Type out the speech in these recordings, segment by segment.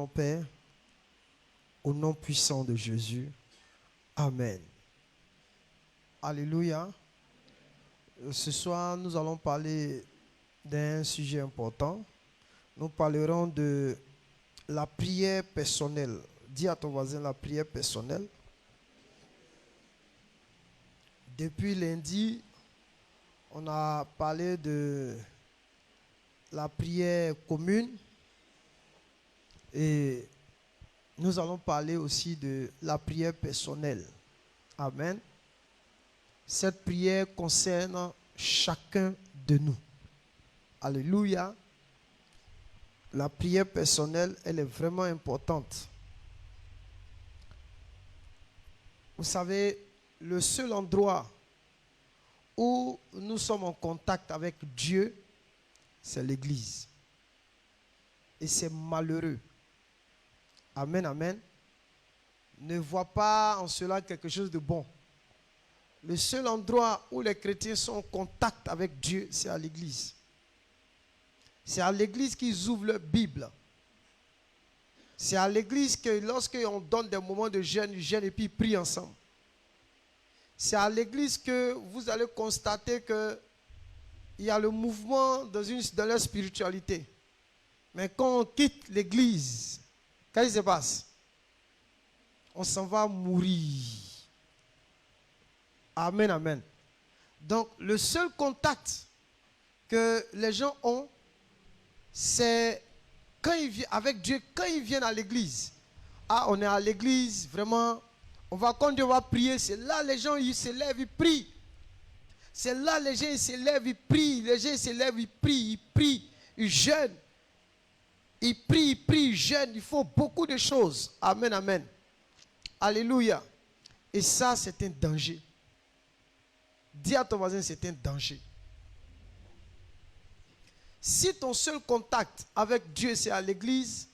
nom, Père, au nom puissant de Jésus. Amen. Alléluia. Ce soir, nous allons parler d'un sujet important. Nous parlerons de la prière personnelle. Dis à ton voisin la prière personnelle. Depuis lundi, on a parlé de la prière commune et nous allons parler aussi de la prière personnelle. Amen. Cette prière concerne chacun de nous. Alléluia. La prière personnelle, elle est vraiment importante. Vous savez, le seul endroit où nous sommes en contact avec Dieu, c'est l'église. Et c'est malheureux. Amen, amen. Ne vois pas en cela quelque chose de bon. Le seul endroit où les chrétiens sont en contact avec Dieu, c'est à l'église. C'est à l'église qu'ils ouvrent leur Bible. C'est à l'église que lorsqu'on donne des moments de jeûne, ils jeûnent et puis ils prient ensemble. C'est à l'église que vous allez constater qu'il y a le mouvement dans leur spiritualité. Mais quand on quitte l'église, qu'est-ce qui se passe? On s'en va mourir. Amen, amen. Donc, le seul contact que les gens ont, c'est avec Dieu, quand ils viennent à l'église. Ah, on est à l'église, vraiment, quand Dieu va prier, c'est là les gens, ils se lèvent, ils prient. C'est là les gens, ils se lèvent, ils prient. Les gens, ils se lèvent, ils prient, ils jeûnent. Ils prient, ils jeûnent. Il faut beaucoup de choses. Amen, amen. Alléluia. Et ça, c'est un danger. Dis à ton voisin, c'est un danger. Si ton seul contact avec Dieu, c'est à l'église,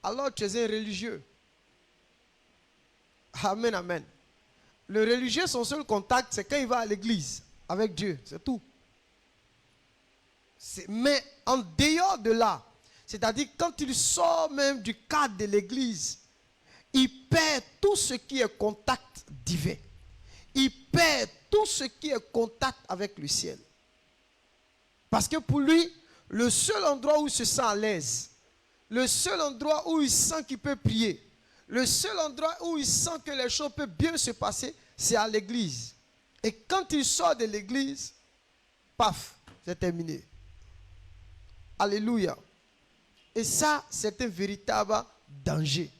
alors tu es un religieux. Amen, amen. Le religieux, son seul contact, c'est quand il va à l'église avec Dieu. C'est tout. Mais en dehors de là, c'est-à-dire quand il sort même du cadre de l'église, il perd tout ce qui est contact divin. Il perd tout ce qui est contact avec le ciel. Parce que pour lui, le seul endroit où il se sent à l'aise, le seul endroit où il sent qu'il peut prier, le seul endroit où il sent que les choses peuvent bien se passer, c'est à l'église. Et quand il sort de l'église, paf, c'est terminé. Alléluia. Et ça, c'est un véritable danger.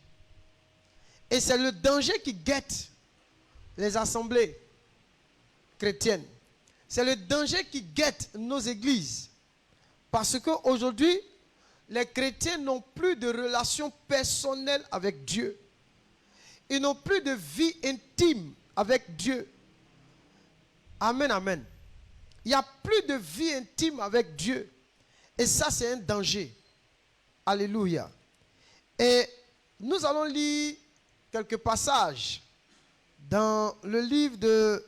Et c'est le danger qui guette les assemblées chrétiennes. C'est le danger qui guette nos églises. Parce qu'aujourd'hui, les chrétiens n'ont plus de relation personnelle avec Dieu. Ils n'ont plus de vie intime avec Dieu. Amen, amen. Il n'y a plus de vie intime avec Dieu. Et ça, c'est un danger. Alléluia. Et nous allons lire quelques passages dans le livre de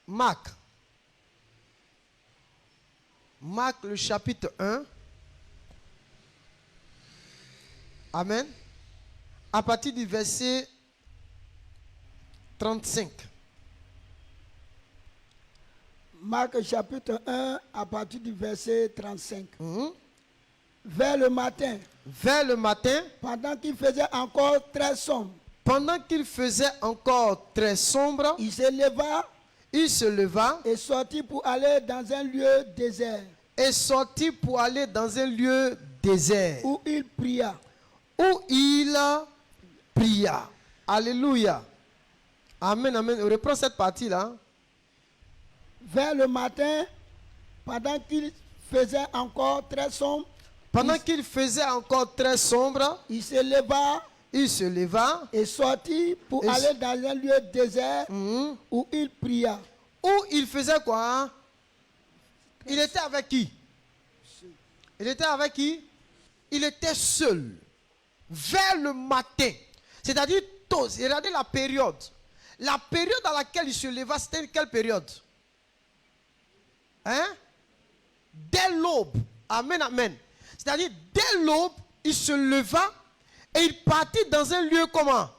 Marc. Marc, le chapitre 1. Amen. À partir du verset 35. Marc, chapitre 1, à partir du verset 35. Vers le matin. Vers le matin. Pendant qu'il faisait encore très sombre. Pendant qu'il faisait encore très sombre. Il se leva. Il se leva. Et sortit pour aller dans un lieu désert. Et sortit pour aller dans un lieu désert. Où il pria. Où il pria. Alléluia. Amen, amen. On reprend cette partie-là. Vers le matin, pendant qu'il faisait encore très sombre. Pendant qu'il faisait encore très sombre. Il se leva. Il se leva. Et sortit pour aller dans un lieu désert. Où il pria. Où il faisait quoi? Il était avec qui? Il était avec qui? Il était seul. Vers le matin. C'est-à-dire tôt. Regardez la période. La période dans laquelle il se leva, c'était quelle période? Hein? Dès l'aube. Amen, amen. C'est-à-dire, dès l'aube, il se leva et il partit dans un lieu comment?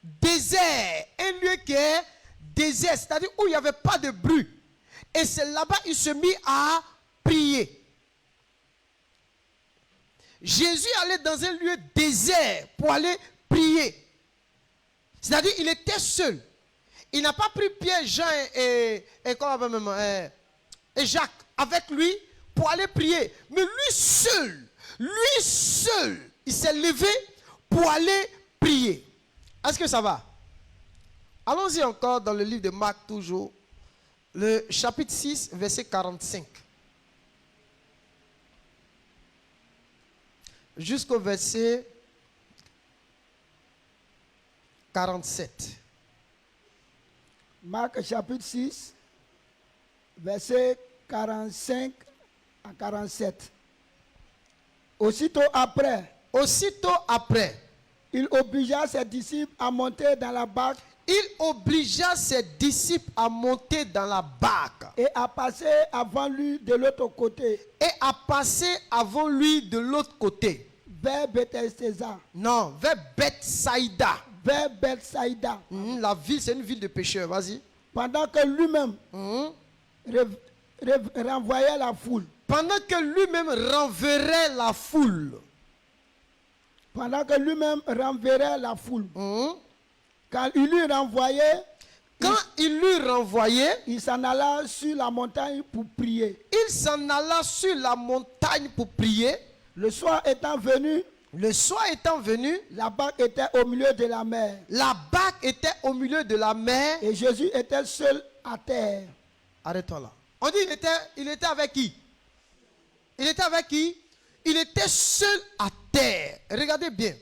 Désert. Un lieu qui est désert, c'est-à-dire où il n'y avait pas de bruit. Et c'est là-bas qu'il se mit à prier. Jésus allait dans un lieu désert pour aller prier. C'est-à-dire il était seul. Il n'a pas pris Pierre, Jean et Jacques avec lui pour aller prier. Mais lui seul, il s'est levé pour aller prier. Est-ce que ça va? Allons-y encore dans le livre de Marc toujours. Le chapitre 6, verset 45. Jusqu'au verset 47. Marc chapitre 6, verset 45 à 47. Aussitôt après, il obligea ses disciples à monter dans la barque. Et à passer avant lui de l'autre côté. Vers Bethsaïda. Non, vers Bethsaïda. Vers Bethsaïda. La ville, c'est une ville de pécheurs. Vas-y. Pendant que lui-même renvoyait la foule. Pendant que lui-même renverrait la foule. Quand il l'eut renvoyé, il s'en alla sur la montagne pour prier. Le soir étant venu, la barque était au milieu de la mer. Et Jésus était seul à terre. Arrête-toi là. On dit il était avec qui? Il était seul à terre. Regardez bien.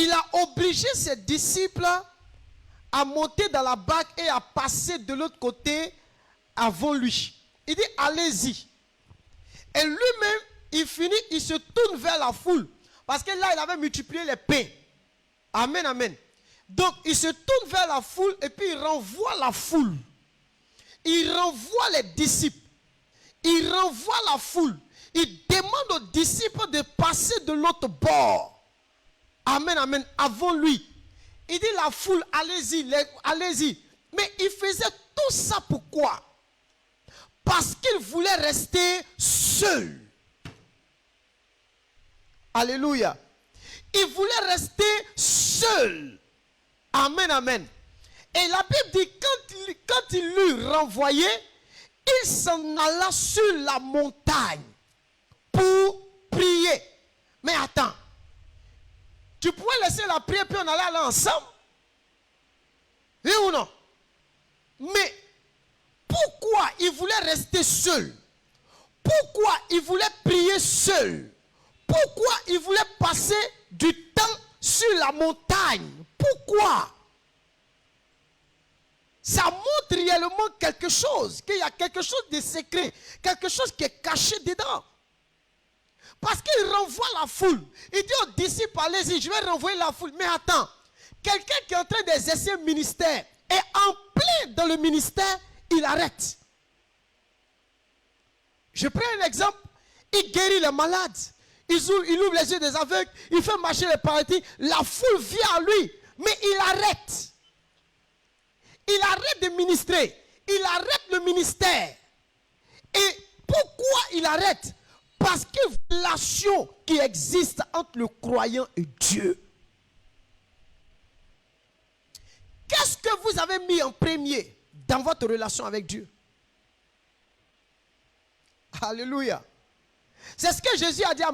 Il a obligé ses disciples à monter dans la barque et à passer de l'autre côté avant lui. Il dit allez-y. Et lui-même, il se tourne vers la foule. Parce que là, il avait multiplié les pains. Amen, amen. Donc, il se tourne vers la foule et puis il renvoie la foule. Il renvoie les disciples. Il renvoie la foule. Il demande aux disciples de passer de l'autre bord. Amen, amen. Avant lui. Il dit la foule, allez-y, allez-y. Mais il faisait tout ça pourquoi? Parce qu'il voulait rester seul. Alléluia. Il voulait rester seul. Amen, amen. Et la Bible dit, quand il l'eut renvoyé, il s'en alla sur la montagne pour prier. Mais attends. Tu pourrais laisser la prière puis on allait aller ensemble? Oui ou non? Mais pourquoi il voulait rester seul? Pourquoi il voulait prier seul? Pourquoi il voulait passer du temps sur la montagne? Pourquoi? Ça montre réellement quelque chose, qu'il y a quelque chose de secret, quelque chose qui est caché dedans. Parce qu'il renvoie la foule. Il dit aux disciples, allez-y, je vais renvoyer la foule. Mais attends, quelqu'un qui est en train d'exercer un ministère est en plein dans le ministère, il arrête. Je prends un exemple, il guérit les malades. Il ouvre les yeux des aveugles, il fait marcher les paralytiques. La foule vient à lui, mais il arrête. Il arrête de ministrer. Il arrête le ministère. Et pourquoi il arrête? Parce qu'il y a une relation qui existe entre le croyant et Dieu. Qu'est-ce que vous avez mis en premier dans votre relation avec Dieu? Alléluia. C'est ce que Jésus a dit à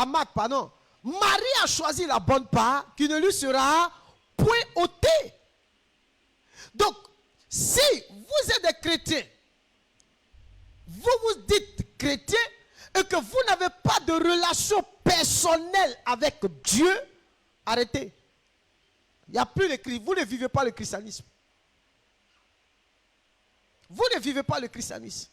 Marc, pardon. Marie a choisi la bonne part qui ne lui sera point ôtée. Donc, si vous êtes des chrétiens, vous vous dites chrétien et que vous n'avez pas de relation personnelle avec Dieu, arrêtez. Il n'y a plus de Christ. Vous ne vivez pas le christianisme. Vous ne vivez pas le christianisme.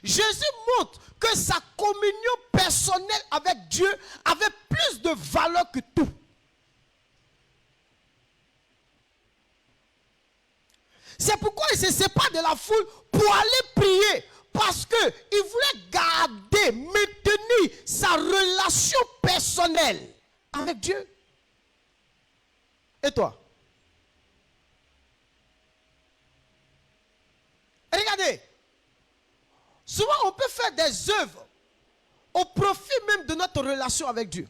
Jésus montre que sa communion personnelle avec Dieu avait plus de valeur que tout. C'est pourquoi il se sépare de la foule pour aller prier. Parce qu'il voulait parallèle avec Dieu. Et toi? Regardez, souvent on peut faire des œuvres au profit même de notre relation avec Dieu.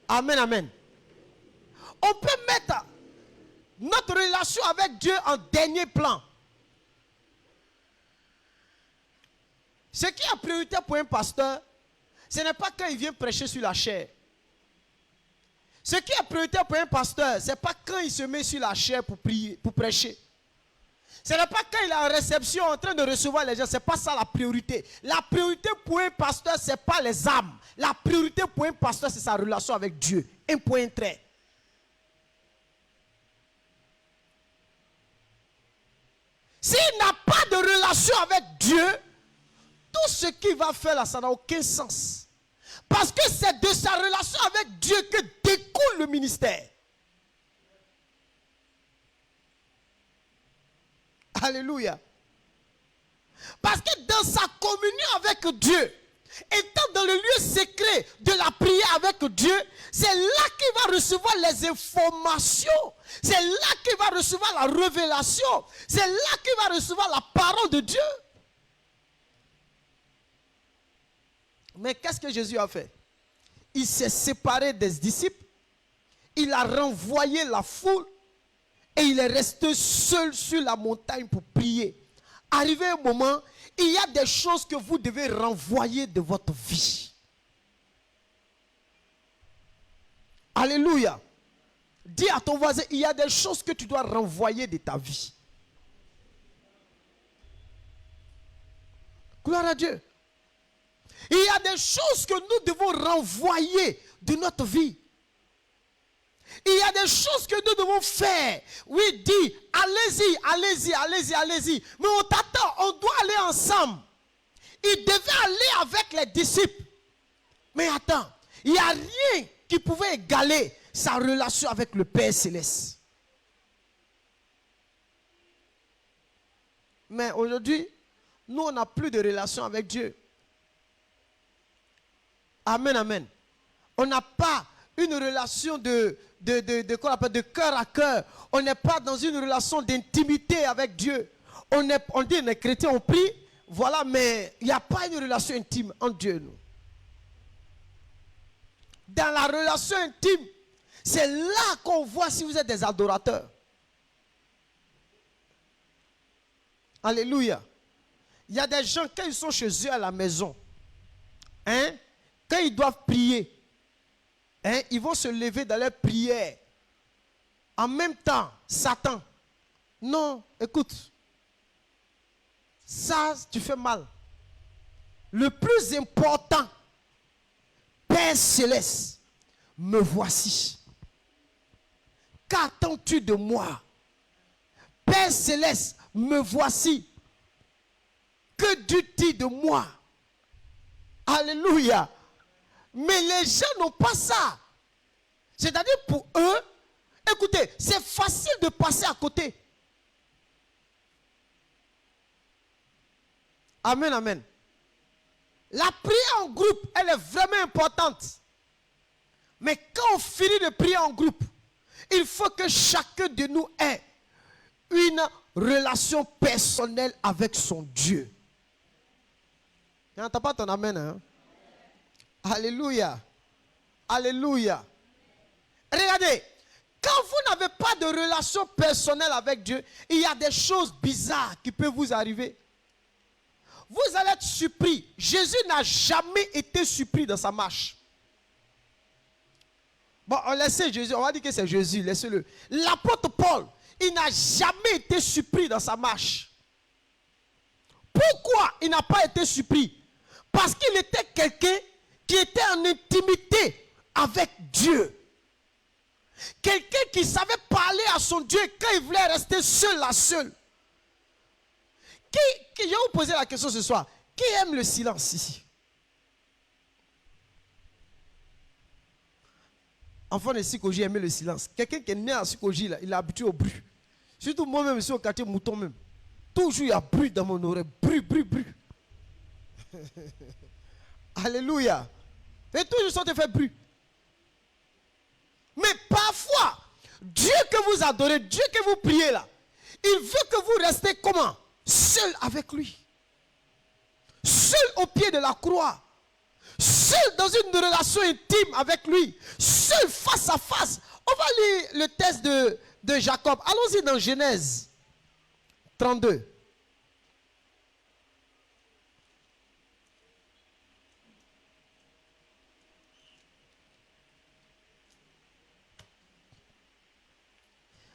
Amen, amen. On peut mettre notre relation avec Dieu en dernier plan. Ce qui est prioritaire pour un pasteur, ce n'est pas quand il vient prêcher sur la chair. Ce qui est prioritaire pour un pasteur, ce n'est pas quand il se met sur la chair pour prier, pour prêcher. Ce n'est pas quand il est en réception en train de recevoir les gens. Ce n'est pas ça la priorité. La priorité pour un pasteur, ce n'est pas les âmes. La priorité pour un pasteur, c'est sa relation avec Dieu. Un point trait. S'il n'a pas de relation avec Dieu, tout ce qu'il va faire là, ça n'a aucun sens. Parce que c'est de sa relation avec Dieu que découle le ministère. Alléluia. Parce que dans sa communion avec Dieu, étant dans le lieu secret de la prière avec Dieu, c'est là qu'il va recevoir les informations. C'est là qu'il va recevoir la révélation. C'est là qu'il va recevoir la parole de Dieu. Mais qu'est-ce que Jésus a fait? Il s'est séparé des disciples. Il a renvoyé la foule. Et il est resté seul sur la montagne pour prier. Arrivé un moment, il y a des choses que vous devez renvoyer de votre vie. Alléluia. Dis à ton voisin, il y a des choses que tu dois renvoyer de ta vie. Gloire à Dieu. Il y a des choses que nous devons renvoyer de notre vie. Il y a des choses que nous devons faire. Oui, dis, allez-y, allez-y, allez-y, allez-y. Mais on t'attend, on doit aller ensemble. Il devait aller avec les disciples. Mais attends, il n'y a rien qui pouvait égaler sa relation avec le Père Céleste. Mais aujourd'hui, nous, on n'a plus de relation avec Dieu. Amen, amen. On n'a pas une relation de cœur à cœur. On n'est pas dans une relation d'intimité avec Dieu. On dit, on est chrétien, on prie, voilà, mais il n'y a pas une relation intime entre Dieu et nous. Dans la relation intime, c'est là qu'on voit si vous êtes des adorateurs. Alléluia. Il y a des gens, quand ils sont chez eux à la maison, hein, quand ils doivent prier, hein, ils vont se lever dans leur prière. En même temps, Satan. Non, écoute. Ça, tu fais mal. Le plus important, Père Céleste, me voici. Qu'attends-tu de moi? Père Céleste, me voici. Que dis-tu de moi? Alléluia. Mais les gens n'ont pas ça. C'est-à-dire pour eux, écoutez, c'est facile de passer à côté. Amen, amen. La prière en groupe, elle est vraiment importante. Mais quand on finit de prier en groupe, il faut que chacun de nous ait une relation personnelle avec son Dieu. Tu n'entends pas ton amen, hein? Alléluia. Alléluia. Regardez, quand vous n'avez pas de relation personnelle avec Dieu, il y a des choses bizarres qui peuvent vous arriver. Vous allez être surpris. Jésus n'a jamais été surpris dans sa marche. Bon, on laisse Jésus, on va dire que c'est Jésus, laissez-le. L'apôtre Paul, il n'a jamais été surpris dans sa marche. Pourquoi il n'a pas été surpris? Parce qu'il était quelqu'un qui était en intimité avec Dieu. Quelqu'un qui savait parler à son Dieu quand il voulait rester seul à seul. Je vais vous poser la question ce soir. Qui aime le silence ici? Enfant de Sikoji aimait le silence. Quelqu'un qui est né à Sikoji, là, il est habitué au bruit. Surtout moi-même, je suis au quartier Mouton même. Toujours il y a bruit dans mon oreille. Bruit, bruit, bruit. Alléluia. Et toujours ça te fait bruit. Mais parfois, Dieu que vous adorez, Dieu que vous priez là, il veut que vous restez comment? Seul avec lui. Seul au pied de la croix. Seul dans une relation intime avec lui. Seul face à face. On va lire le texte de Jacob. Allons-y dans Genèse 32.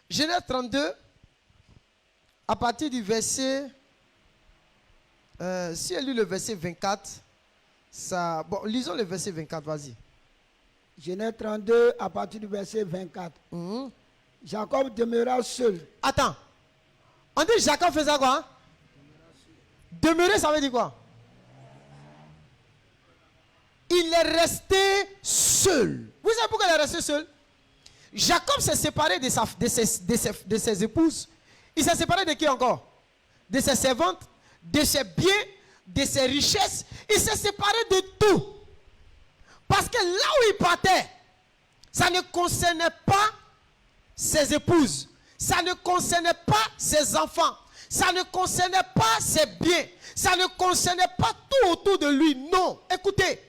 Genèse 32, à partir du verset, si elle lit le verset 24, ça, bon, lisons le verset 24, vas-y. Genèse 32, à partir du verset 24. Jacob demeura seul. Attends, on dit Jacob faisait quoi? Demeurer, ça veut dire quoi? Il est resté seul. Vous savez pourquoi il est resté seul? Jacob s'est séparé de ses épouses. Il s'est séparé de qui encore? De ses servantes, de ses biens, de ses richesses. Il s'est séparé de tout. Parce que là où il partait, ça ne concernait pas ses épouses. Ça ne concernait pas ses enfants. Ça ne concernait pas ses biens. Ça ne concernait pas tout autour de lui. Non. Écoutez,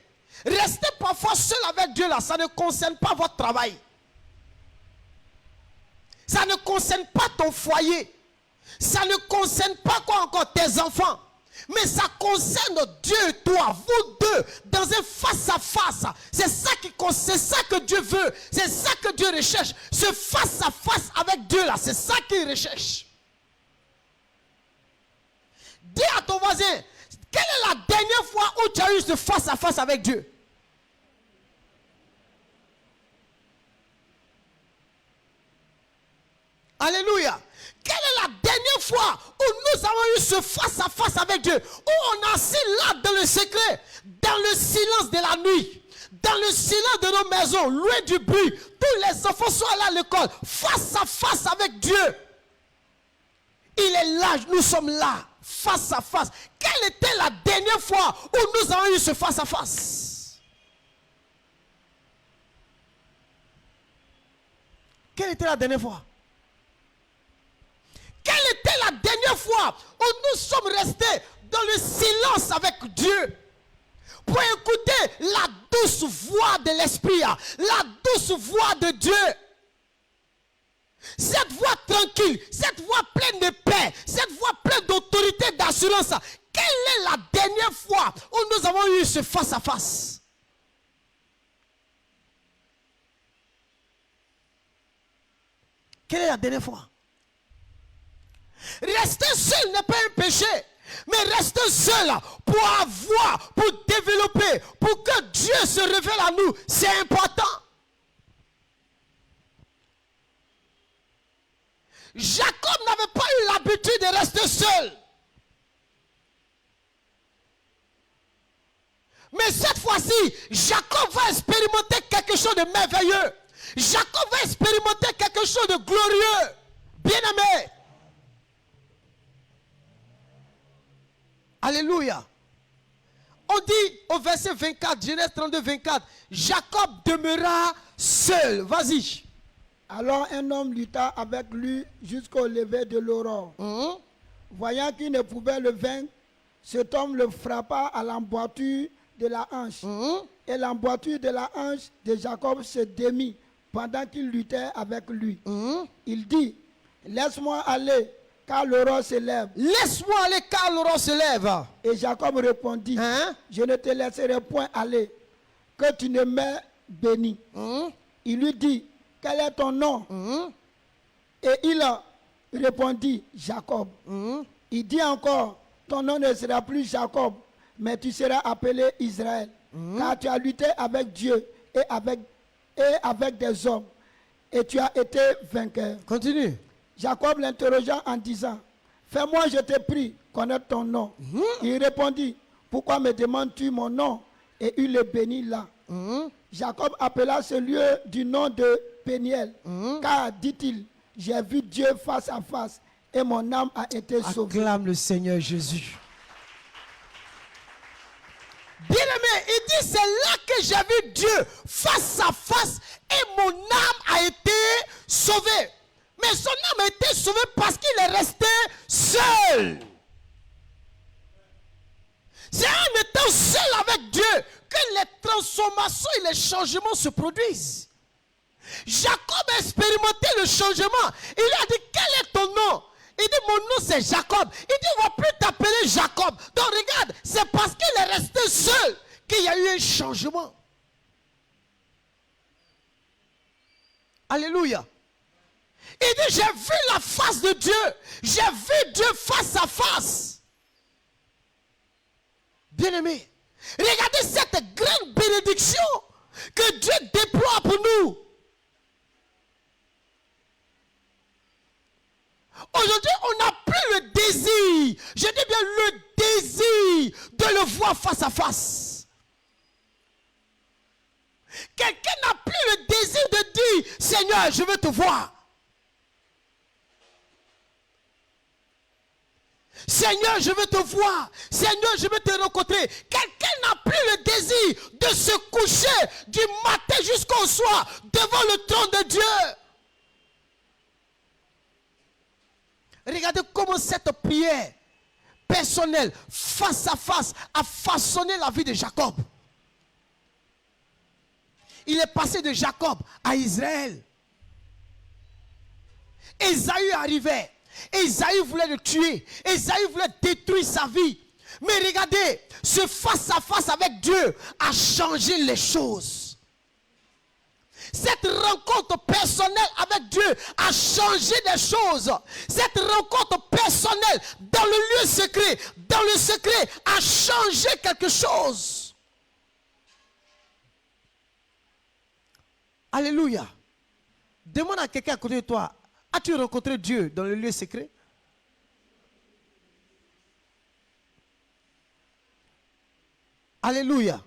rester parfois seul avec Dieu là, ça ne concerne pas votre travail. Ça ne concerne pas ton foyer. Ça ne concerne pas quoi encore tes enfants. Mais ça concerne Dieu et toi, vous deux, dans un face-à-face. C'est ça que Dieu veut. C'est ça que Dieu recherche. Ce face-à-face avec Dieu là, c'est ça qu'il recherche. Dis à ton voisin, quelle est la dernière fois où tu as eu ce face-à-face avec Dieu? Alléluia. Quelle est la dernière fois où nous avons eu ce face-à-face avec Dieu? Où on a assis là dans le secret, dans le silence de la nuit, dans le silence de nos maisons, loin du bruit. Tous les enfants sont allés à l'école, face à face avec Dieu. Il est là, nous sommes là, face à face. Quelle était la dernière fois où nous avons eu ce face-à-face? Quelle était la dernière fois? Quelle était la dernière fois où nous sommes restés dans le silence avec Dieu pour écouter la douce voix de l'Esprit, la douce voix de Dieu? Cette voix tranquille, cette voix pleine de paix, cette voix pleine d'autorité, d'assurance. Quelle est la dernière fois où nous avons eu ce face-à-face? Quelle est la dernière fois? Rester seul n'est pas un péché, mais rester seul pour avoir, pour développer, pour que Dieu se révèle à nous, c'est important. Jacob n'avait pas eu l'habitude de rester seul. Mais cette fois-ci, Jacob va expérimenter quelque chose de merveilleux. Jacob va expérimenter quelque chose de glorieux. Bien-aimé. Alléluia. On dit au verset 24, Genèse 32, 24, Jacob demeura seul. Vas-y. Alors un homme lutta avec lui jusqu'au lever de l'aurore. Voyant qu'il ne pouvait le vaincre, cet homme le frappa à l'emboîture de la hanche. Et l'emboîture de la hanche de Jacob se démit pendant qu'il luttait avec lui. Il dit, laisse-moi aller, car l'aurore se lève. Laisse-moi aller, car l'aurore se lève. Et Jacob répondit, je ne te laisserai point aller, que tu ne m'aies béni. Il lui dit, quel est ton nom? Et il répondit, Jacob. Il dit encore, ton nom ne sera plus Jacob, mais tu seras appelé Israël, car tu as lutté avec Dieu et avec des hommes, et tu as été vainqueur. Continue. Jacob l'interrogea en disant, fais-moi, je te prie, connaître ton nom. Il répondit, pourquoi me demandes-tu mon nom? Et il le bénit là. Jacob appela ce lieu du nom de Péniel, car, dit-il, j'ai vu Dieu face à face et mon âme a été sauvée. Acclame le Seigneur Jésus. Bien-aimé, il dit, c'est là que j'ai vu Dieu face à face et mon âme a été sauvée. Mais son âme a été sauvée parce qu'il est resté seul. C'est en étant seul avec Dieu que les transformations et les changements se produisent. Jacob a expérimenté le changement. Il a dit, quel est ton nom? Il dit, mon nom c'est Jacob. Il dit, on ne va plus t'appeler Jacob. Donc regarde, c'est parce qu'il est resté seul qu'il y a eu un changement. Alléluia. Il dit, j'ai vu la face de Dieu. J'ai vu Dieu face à face. Bien-aimé, regardez cette grande bénédiction que Dieu déploie pour nous. Aujourd'hui, on n'a plus le désir, je dis bien le désir de le voir face à face. Quelqu'un n'a plus le désir de dire, Seigneur, je veux te voir. Seigneur, je veux te voir. Seigneur, je veux te rencontrer. Quelqu'un n'a plus le désir de se coucher du matin jusqu'au soir devant le trône de Dieu. Regardez comment cette prière personnelle, face à face, a façonné la vie de Jacob. Il est passé de Jacob à Israël. Ésaü arrivait. Ésaü voulait le tuer. Ésaü voulait détruire sa vie. Mais regardez, ce face à face avec Dieu a changé les choses. Cette rencontre personnelle avec Dieu a changé les choses. Cette rencontre personnelle dans le lieu secret, dans le secret, a changé quelque chose. Alléluia. Demande à quelqu'un à côté de toi, as-tu rencontré Dieu dans le lieu secret? Alléluia.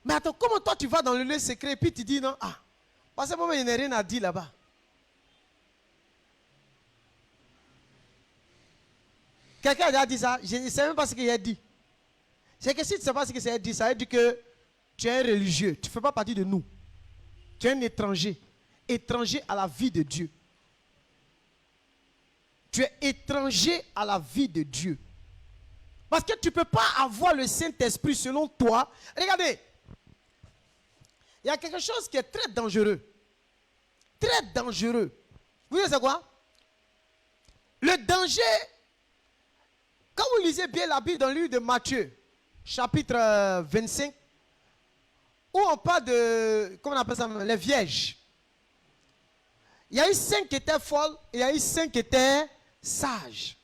Mais attends, comment toi tu vas dans le lieu secret et puis tu dis non, parce que moi il n'y a rien à dire là-bas. Quelqu'un a dit ça, je ne sais même pas ce qu'il a dit. C'est que si tu ne sais pas ce qu'il a dit, ça veut dire que tu es un religieux, tu ne fais pas partie de nous. Tu es un étranger, étranger à la vie de Dieu. Tu es étranger à la vie de Dieu. Parce que tu ne peux pas avoir le Saint-Esprit selon toi. Regardez, il y a quelque chose qui est très dangereux. Très dangereux. Vous savez c'est quoi? Le danger, quand vous lisez bien la Bible dans le livre de Matthieu, chapitre 25, où on parle de, comment on appelle ça, les vierges. Il y a eu 5 qui étaient folles et il y a eu 5 qui étaient sages.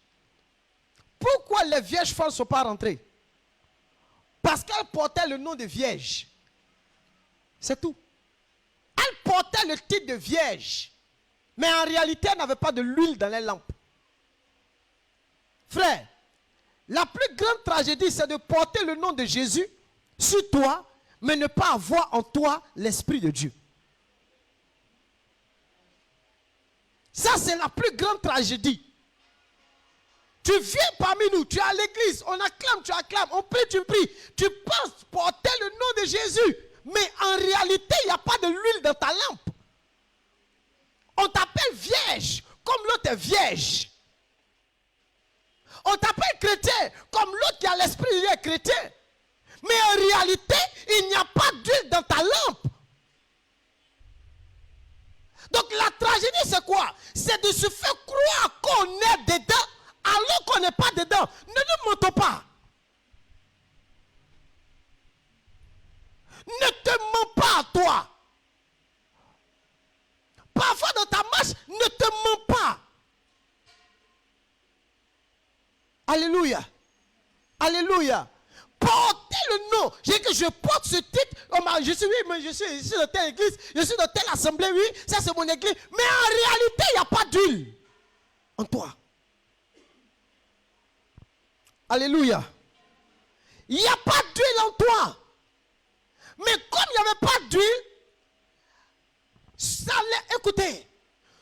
Pourquoi les vierges folles ne sont pas rentrées? Parce qu'elles portaient le nom de vierge. C'est tout. Elles portaient le titre de vierge. Mais en réalité, elles n'avaient pas de l'huile dans les lampes. Frère, la plus grande tragédie, c'est de porter le nom de Jésus sur toi, mais ne pas avoir en toi l'Esprit de Dieu. Ça, c'est la plus grande tragédie. Tu viens parmi nous, tu es à l'église, on acclame, tu acclames, on prie, tu pries. Tu penses porter le nom de Jésus, mais en réalité, il n'y a pas de l'huile dans ta lampe. On t'appelle vierge, comme l'autre est vierge. On t'appelle chrétien, comme l'autre qui a l'esprit, il est chrétien. Mais en réalité, il n'y a pas d'huile dans ta lampe. Donc la tragédie, c'est quoi? C'est de se faire croire qu'on est dedans, alors qu'on n'est pas dedans. Ne nous mentons pas. Ne te mens pas à toi. Parfois dans ta marche, ne te mens pas. Alléluia. Alléluia. Portez le nom. J'ai que je porte ce titre. Je suis dans telle église, je suis dans telle assemblée, oui, ça c'est mon église. Mais en réalité, il n'y a pas d'huile en toi. Alléluia. Il n'y a pas d'huile en toi. Mais comme il n'y avait pas d'huile, écoutez,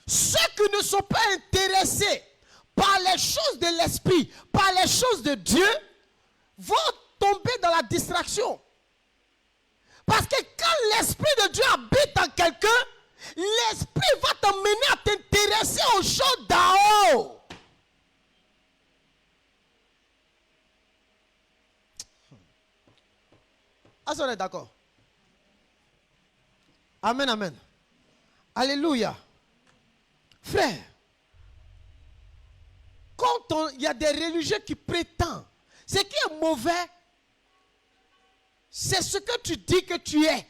ceux qui ne sont pas intéressés par les choses de l'esprit, par les choses de Dieu, vont tomber dans la distraction. Parce que quand l'Esprit de Dieu habite en quelqu'un, l'Esprit va t'emmener à t'intéresser aux choses d'en haut. Est-ce qu'on est d'accord? Amen, amen. Alléluia. Frère, quand il y a des religieux qui prétendent, ce qui est mauvais, c'est ce que tu dis que tu es.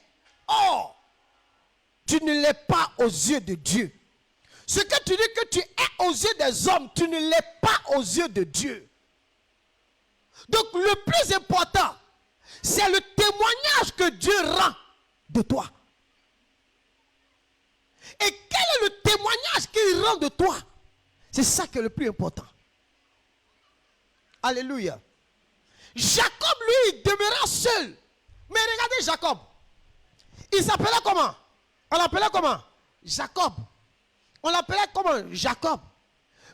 Or, tu ne l'es pas aux yeux de Dieu. Ce que tu dis que tu es aux yeux des hommes, tu ne l'es pas aux yeux de Dieu. Donc le plus important, c'est le témoignage que Dieu rend de toi. Et quel est le témoignage qu'il rend de toi? C'est ça qui est le plus important. Alléluia. Jacob, lui, il demeura seul. Mais regardez Jacob. Il s'appelait comment? On l'appelait comment? Jacob. On l'appelait comment? Jacob.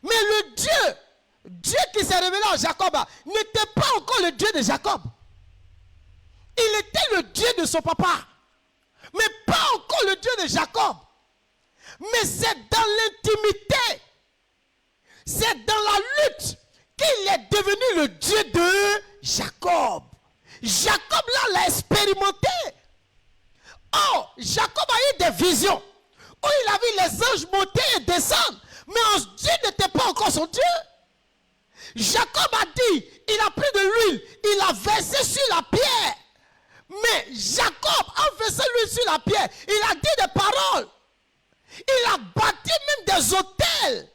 Mais le Dieu qui s'est révélé à Jacob n'était pas encore le Dieu de Jacob. Il était le Dieu de son papa. Mais pas encore le Dieu de Jacob. Mais c'est dans l'intimité, c'est dans la lutte qu'il est devenu le Dieu de Jacob. Jacob là l'a expérimenté. Oh, Jacob a eu des visions où il a vu les anges monter et descendre. Mais Dieu n'était pas encore son Dieu. Jacob a dit, il a pris de l'huile, il a versé sur la pierre. Mais Jacob, en versant l'huile sur la pierre, il a dit des paroles. Il a bâti même des hôtels.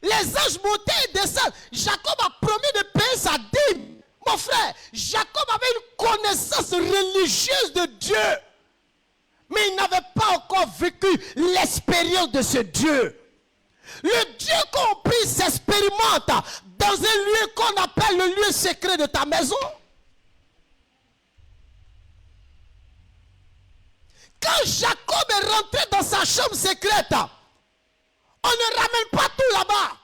Les anges montaient et descendaient. Jacob a promis de payer sa dîme. Mon frère, Jacob avait une connaissance religieuse de Dieu. Mais il n'avait pas encore vécu l'expérience de ce Dieu. Le Dieu compris s'expérimente dans un lieu qu'on appelle le lieu secret de ta maison. Quand Jacob est rentré dans sa chambre secrète, on ne ramène pas tout là-bas.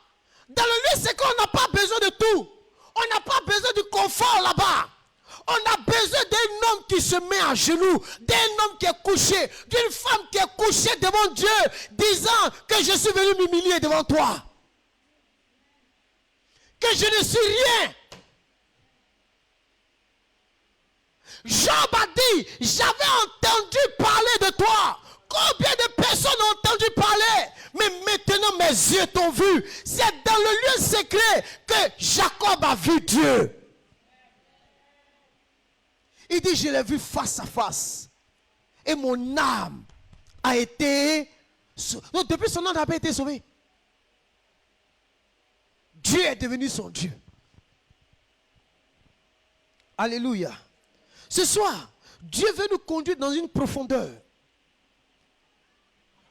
Dans le lieu secret, on n'a pas besoin de tout. On n'a pas besoin du confort là-bas. On a besoin d'un homme qui se met à genoux, d'un homme qui est couché, d'une femme qui est couchée devant Dieu, disant que je suis venu m'humilier devant toi. Que je ne suis rien. Job a dit, j'avais entendu parler de toi. Combien de personnes ont entendu parler? Mais maintenant mes yeux t'ont vu. C'est dans le lieu secret que Jacob a vu Dieu. Il dit, je l'ai vu face à face. Et mon âme a été... Donc depuis son âme n'a pas été sauvée. Dieu est devenu son Dieu. Alléluia. Ce soir, Dieu veut nous conduire dans une profondeur.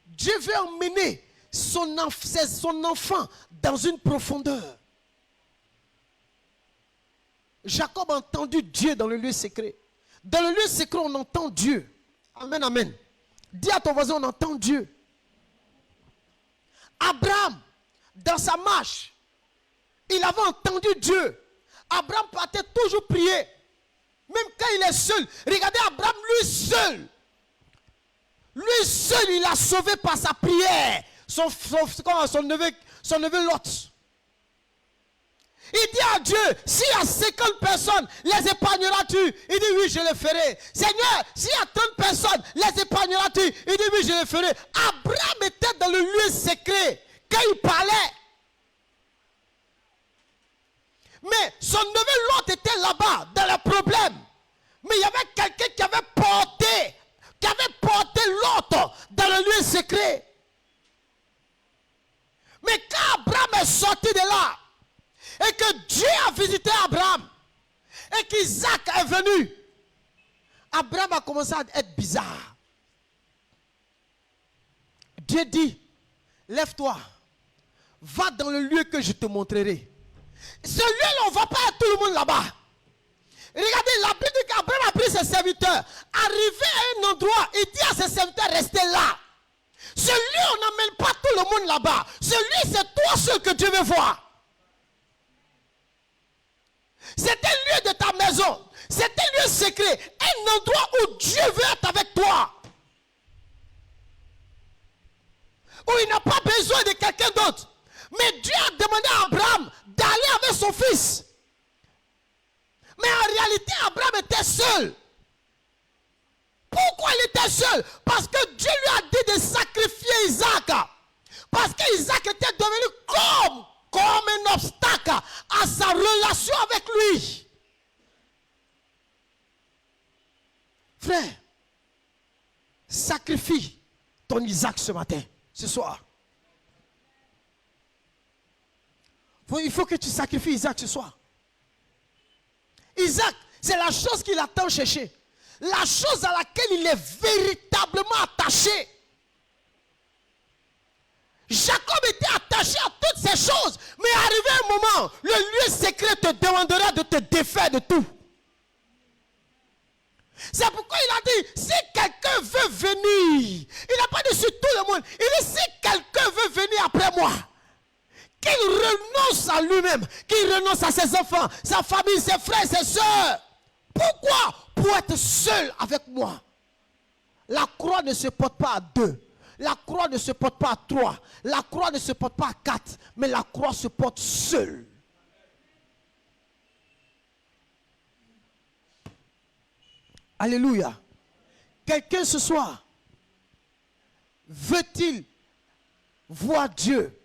Dieu veut emmener son enfant dans une profondeur. Jacob a entendu Dieu dans le lieu secret. Dans le lieu secret, on entend Dieu. Amen, amen. Dis à ton voisin, on entend Dieu. Abraham, dans sa marche, il avait entendu Dieu. Abraham partait toujours prier. Même quand il est seul. Regardez Abraham, lui seul. Lui seul, il a sauvé par sa prière son neveu Lot. Il dit à Dieu, s'il y a 50 personnes, les épargneras-tu? Il dit oui, je le ferai. Seigneur, s'il y a 30 personnes, les épargneras-tu? Il dit oui, je le ferai. Abraham était dans le lieu secret quand il parlait. Mais son neveu Lot était là-bas, dans le problème. Mais il y avait quelqu'un qui avait porté Lot dans le lieu secret. Mais quand Abraham est sorti de là, et que Dieu a visité Abraham, et qu'Isaac est venu, Abraham a commencé à être bizarre. Dieu dit, lève-toi, va dans le lieu que je te montrerai. Ce lieu-là, on ne va pas à tout le monde là-bas. Regardez, la Bible dit qu'Abraham a pris ses serviteurs. Arrivé à un endroit, il dit à ses serviteurs, restez là. Ce lieu, on n'amène pas tout le monde là-bas. Ce lieu, c'est toi seul que Dieu veut voir. C'est un lieu de ta maison. C'est un lieu secret. un endroit où Dieu veut être avec toi. Où il n'a pas besoin de quelqu'un d'autre. Mais Dieu a demandé à Abraham d'aller avec son fils. Mais en réalité, Abraham était seul. Pourquoi il était seul? Parce que Dieu lui a dit de sacrifier Isaac. Parce qu'Isaac était devenu comme un obstacle à sa relation avec lui. Frère, sacrifie ton Isaac ce matin, ce soir. Il faut que tu sacrifies Isaac ce soir. Isaac, c'est la chose qu'il a tant cherché. La chose à laquelle il est véritablement attaché. Jacob était attaché à toutes ces choses. Mais arrivé un moment, le lieu secret te demandera de te défaire de tout. C'est pourquoi il a dit, si quelqu'un veut venir, il n'a pas dit sur tout le monde. Il dit, si quelqu'un veut venir après moi, qu'il renonce à lui-même, qu'il renonce à ses enfants, sa famille, ses frères, ses soeurs. Pourquoi? Pour être seul avec moi. La croix ne se porte pas à 2. La croix ne se porte pas à 3. La croix ne se porte pas à 4. Mais la croix se porte seule. Alléluia. Quelqu'un ce soir veut-il voir Dieu?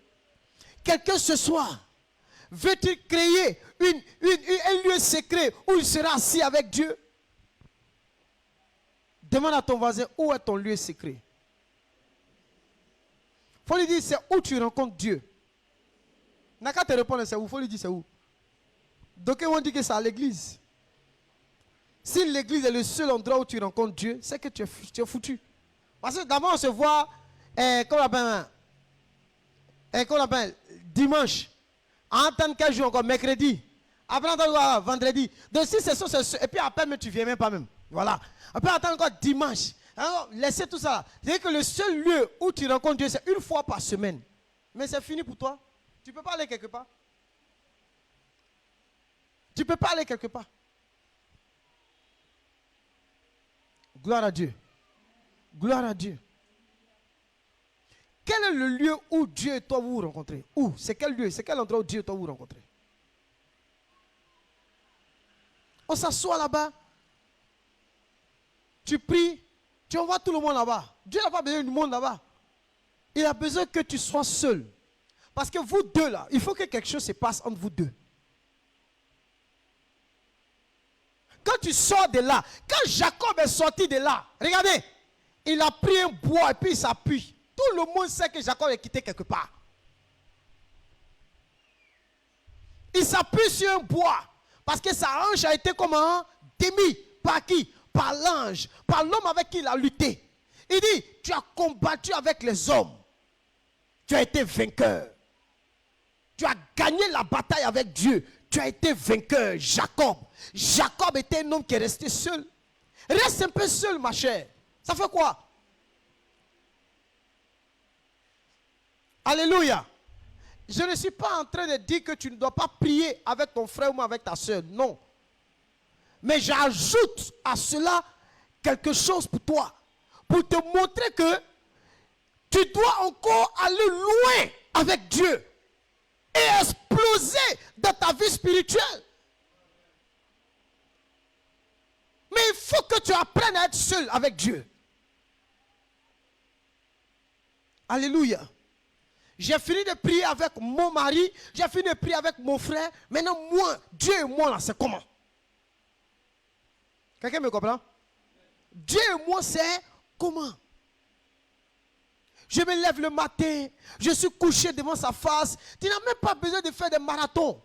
Quelqu'un ce soir veut-il créer un lieu secret où il sera assis avec Dieu? Demande à ton voisin, où est ton lieu secret? Il faut lui dire, c'est où tu rencontres Dieu. N'a qu'à te répondre, c'est où? Il faut lui dire, c'est où? Donc, on dit que c'est à l'église. Si l'église est le seul endroit où tu rencontres Dieu, c'est que tu es foutu. Parce que d'abord, on se voit, comment on appelle, dimanche. En attendant quel jour encore? Mercredi. Après, attendre vendredi. Donc, si c'est ça, et puis après, mais tu ne viens même pas même. Voilà. Après, attendre encore dimanche. Alors, laissez tout ça. C'est-à-dire que le seul lieu où tu rencontres Dieu, c'est une fois par semaine. Mais c'est fini pour toi. Tu ne peux pas aller quelque part. Tu ne peux pas aller quelque part. Gloire à Dieu. Gloire à Dieu. Quel est le lieu où Dieu et toi vous vous rencontrez? Où? C'est quel lieu? C'est quel endroit où Dieu et toi vous vous rencontrez? On s'assoit là-bas. Tu pries. Tu envoies tout le monde là-bas. Dieu n'a pas besoin du monde là-bas. Il a besoin que tu sois seul. Parce que vous deux là, il faut que quelque chose se passe entre vous deux. Quand tu sors de là, quand Jacob est sorti de là, regardez, il a pris un bois et puis il s'appuie. Tout le monde sait que Jacob est quitté quelque part. Il s'appuie sur un bois parce que sa hanche a été comment? Démis. Par qui? Par l'ange, par l'homme avec qui il a lutté. Il dit, tu as combattu avec les hommes. Tu as été vainqueur. Tu as gagné la bataille avec Dieu. Tu as été vainqueur, Jacob. Jacob était un homme qui est resté seul. Reste un peu seul, ma chère. Ça fait quoi? Alléluia. Je ne suis pas en train de dire que tu ne dois pas prier avec ton frère ou avec ta soeur. Non. Mais j'ajoute à cela quelque chose pour toi. Pour te montrer que tu dois encore aller loin avec Dieu. Et exploser dans ta vie spirituelle. Mais il faut que tu apprennes à être seul avec Dieu. Alléluia. J'ai fini de prier avec mon mari. J'ai fini de prier avec mon frère. Maintenant, moi, Dieu et moi, là, c'est comment? Quelqu'un me comprend? Dieu et moi, c'est comment? Je me lève le matin, je suis couché devant sa face. Tu n'as même pas besoin de faire des marathons.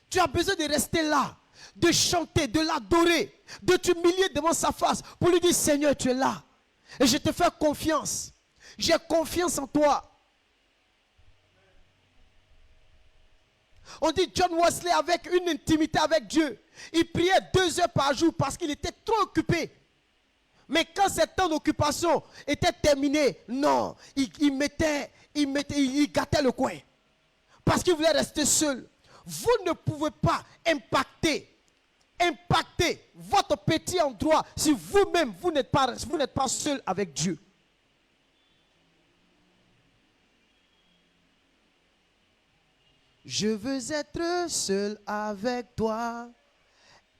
Tu as besoin de rester là, de chanter, de l'adorer, de t'humilier devant sa face pour lui dire, Seigneur, tu es là. Et je te fais confiance. J'ai confiance en toi. On dit John Wesley avec une intimité avec Dieu. Il priait 2 heures par jour parce qu'il était trop occupé. Mais quand ce temps d'occupation était terminé, non, il gâtait le coin. Parce qu'il voulait rester seul. Vous ne pouvez pas impacter votre petit droit si vous-même, vous n'êtes pas seul avec Dieu. Je veux être seul avec toi,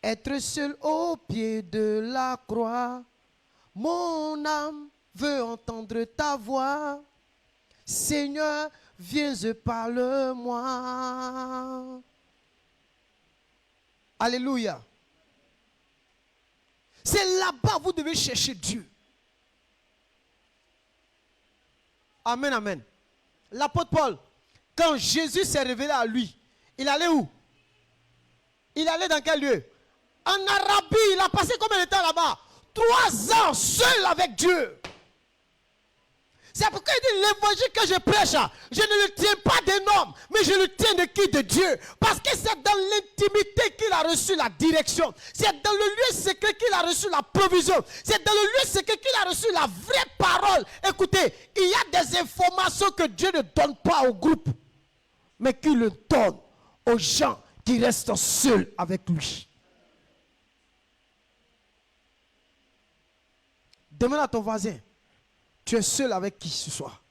être seul au pied de la croix. Mon âme veut entendre ta voix. Seigneur, viens et parle-moi. Alléluia. C'est là-bas que vous devez chercher Dieu. Amen, amen. L'apôtre Paul, quand Jésus s'est révélé à lui, il allait où? Il allait dans quel lieu? En Arabie. Il a passé combien de temps là-bas? 3 ans seul avec Dieu. C'est pourquoi il dit l'évangile que je prêche, je ne le tiens pas d'un homme, mais je le tiens de qui? De Dieu. Parce que c'est dans l'intimité qu'il a reçu la direction. C'est dans le lieu secret qu'il a reçu la provision. C'est dans le lieu secret qu'il a reçu la vraie parole. Écoutez, il y a des informations que Dieu ne donne pas au groupe, mais qu'il le donne aux gens qui restent seuls avec lui. Demande à ton voisin, tu es seul avec qui ce soir?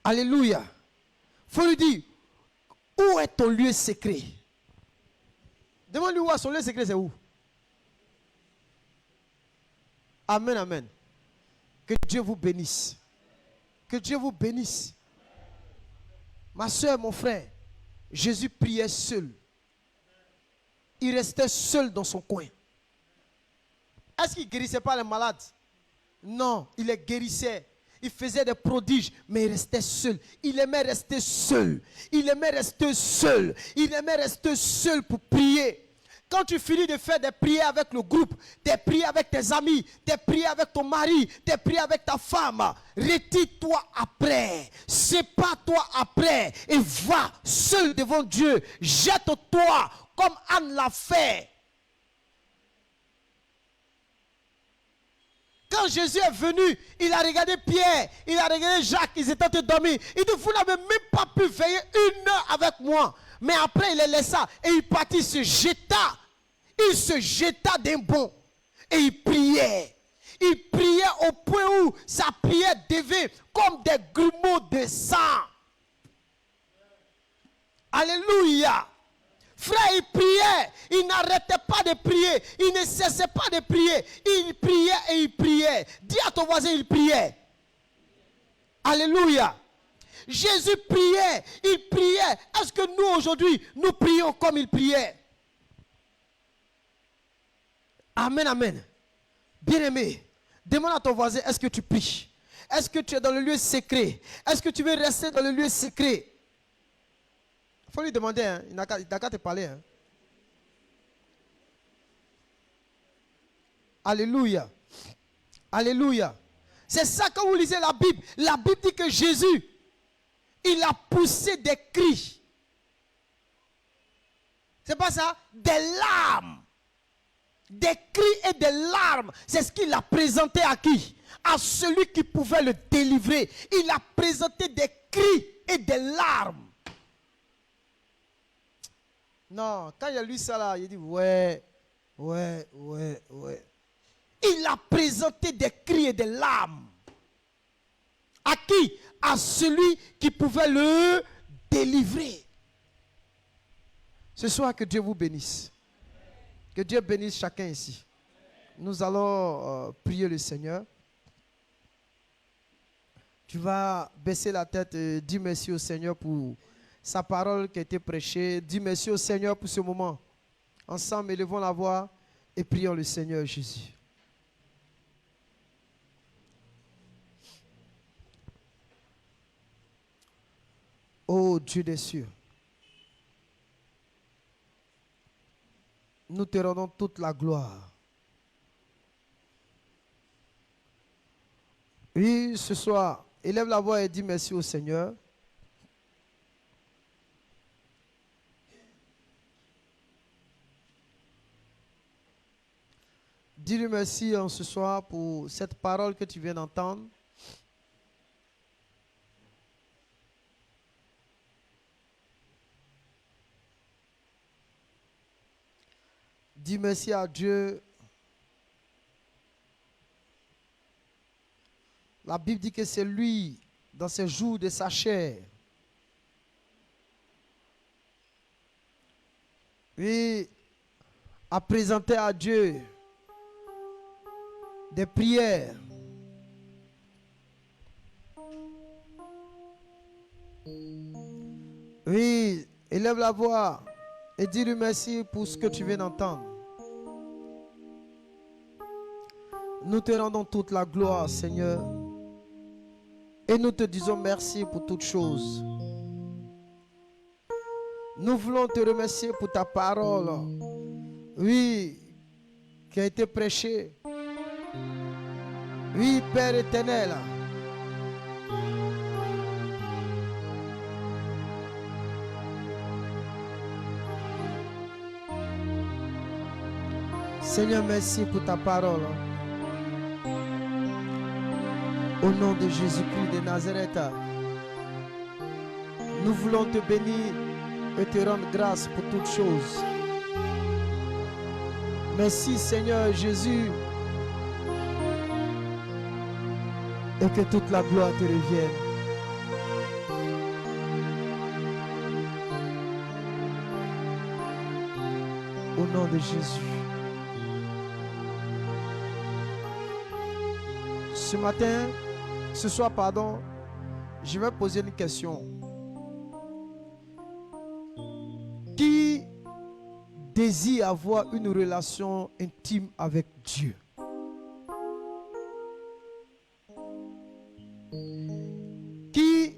Alléluia. Il faut lui dire, où est ton lieu secret? Demande-lui où est son lieu secret, c'est où? Amen, amen. Que Dieu vous bénisse. Que Dieu vous bénisse. Ma soeur, mon frère, Jésus priait seul. Il restait seul dans son coin. Est-ce qu'il ne guérissait pas les malades? Non, il les guérissait. Il faisait des prodiges, mais il restait seul. Il aimait rester seul. Il aimait rester seul. Il aimait rester seul pour prier. Quand tu finis de faire des prières avec le groupe, des prières avec tes amis, des prières avec ton mari, des prières avec ta femme, retire-toi après. Sépare-toi après et va seul devant Dieu. Jette-toi comme Anne l'a fait. Quand Jésus est venu, il a regardé Pierre, il a regardé Jacques, ils étaient en train de dormir. Il dit, vous n'avez même pas pu veiller 1 heure avec moi. Mais après, il les laissa et il partit, il se jeta. Il se jeta d'un bond et il priait. Il priait au point où sa prière devait comme des grumeaux de sang. Alléluia. Frère, il priait, il n'arrêtait pas de prier, il ne cessait pas de prier, il priait et il priait. Dis à ton voisin, il priait. Alléluia. Jésus priait, il priait. Est-ce que nous aujourd'hui, nous prions comme il priait? Amen, amen. Bien-aimé, demande à ton voisin, est-ce que tu pries? Est-ce que tu es dans le lieu secret? Est-ce que tu veux rester dans le lieu secret? Il faut lui demander, hein. Il n'a qu'à te parler. Hein. Alléluia. Alléluia. C'est ça quand vous lisez la Bible. La Bible dit que Jésus, il a poussé des cris. C'est pas ça? Des larmes. Des cris et des larmes. C'est ce qu'il a présenté à qui? À celui qui pouvait le délivrer. Il a présenté des cris et des larmes. Non, quand il a lu ça là, il dit ouais. Il a présenté des cris et des larmes. À qui? À celui qui pouvait le délivrer. Ce soir, que Dieu vous bénisse. Que Dieu bénisse chacun ici. Nous allons prier le Seigneur. Tu vas baisser la tête et dire merci au Seigneur pour sa parole qui a été prêchée. Dis merci au Seigneur pour ce moment. Ensemble, élevons la voix et prions le Seigneur Jésus. Ô Dieu des cieux, nous te rendons toute la gloire. Oui, ce soir, élève la voix et dis merci au Seigneur. Dis-lui merci en ce soir pour cette parole que tu viens d'entendre. Dis merci à Dieu. La Bible dit que c'est lui, dans ses jours de sa chair, lui a présenté à Dieu des prières. Oui, élève la voix et dis-lui merci pour ce que tu viens d'entendre. Nous te rendons toute la gloire, Seigneur. Et nous te disons merci pour toutes choses. Nous voulons te remercier pour ta parole. Oui, qui a été prêchée. Oui, Père éternel. Seigneur, merci pour ta parole. Au nom de Jésus-Christ de Nazareth, nous voulons te bénir et te rendre grâce pour toutes choses. Merci Seigneur Jésus, et que toute la gloire te revienne. Au nom de Jésus. Ce soir, je vais poser une question. Qui désire avoir une relation intime avec Dieu? Qui,